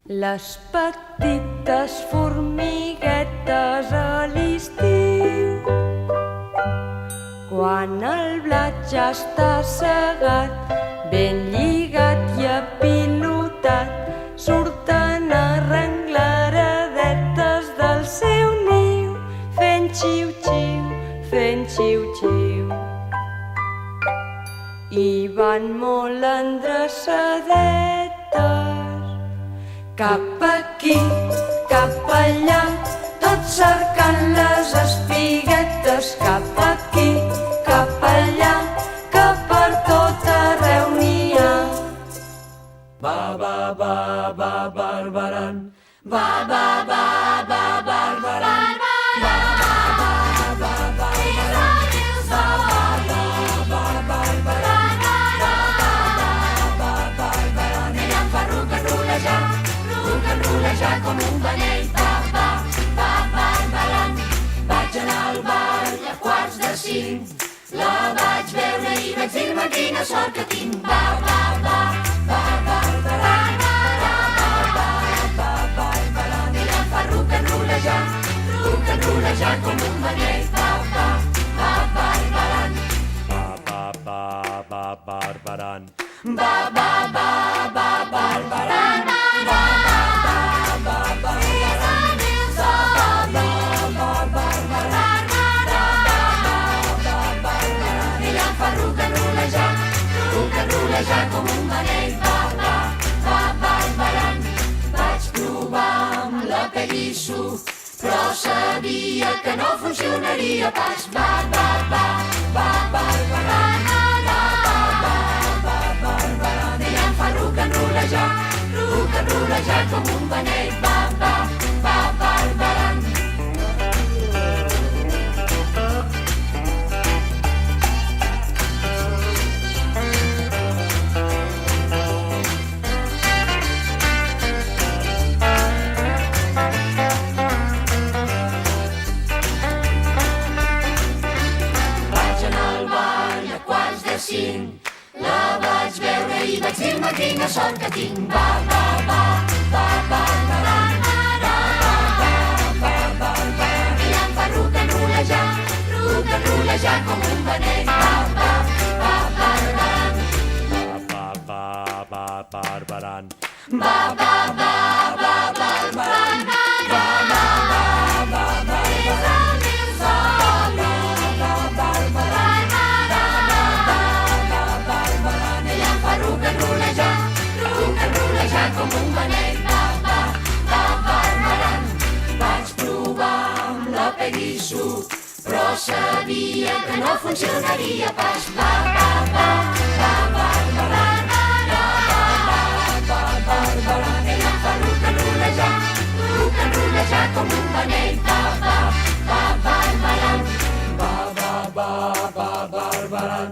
Les petites formiguetes a l'estiu, quan el blat ja està segat, ben lligat i apilotat, surten arrenglaradetes del seu niu, fent xiu-xiu, fent xiu-xiu. I van molt endreçadetes, cap aquí, cap allà, tots cercant les espiguetes, cap aquí, cap allà, que per tot arreu n'hi ha. Ba, ba, ba, ba, barbaran. Ba, ba, ba, ba, barbaran. Ba, ba, ba, ba, barbaran. Ba, ba, ba, ba, barbaran. Ba, ba, ba, barbaran. Ella em fa rucanrolejar com un beneit. Ba, ba, ba, barbaran. Vaig anar al ball a 4:45. La vaig veure i vaig dir-me quina sort que tinc. Ba, ba, ba, ba, barbaran. Ba, ba, ba, ba, barbaran. Ella em fa rucanrolejar com un beneit. Ba, ba, ba, barbaran. Ba, ba, ba, ba, barbaran. Ba, ba, ba, ba, barbaran. Ba, ba, ba, ba, barbaran. Rucanrolejar com un beneit. Ba, ba, ba, barbaran. Vaig provar amb la Peguissu, però sabia que no funcionaria pas. Ba, ba, ba, ba, barbaran. Ba, ba, ba, ba, barbaran. Ella em fa rucanrolejar com un beneit. Ba, ba, ba, barbaran. La vaig veure i vaig dir-me quina sort que tinc. Ba, ba, ba, ba, barbaran. Ba, ba, ba, ba, barbaran. Ella em fa rucanrolejar com un beneit. Ba, ba, ba, barbaran. Ba, ba, ba, barbaran. Ba, ba, ba, ba, barbaran. Ba, ba, ba, ba, barbaran. Rucanrolejar com un beneit. Ba, ba, ba, barbaran. Vaig provar amb la Peguissu, però sabia que no funcionaria pas. Ba, ba, ba, ba, barbaran. Ba, ba, ba, ba, barbaran. Ella em fa rucanrolejar com un beneit. Ba, ba, ba, barbaran. Ba, ba, ba, ba, barbaran.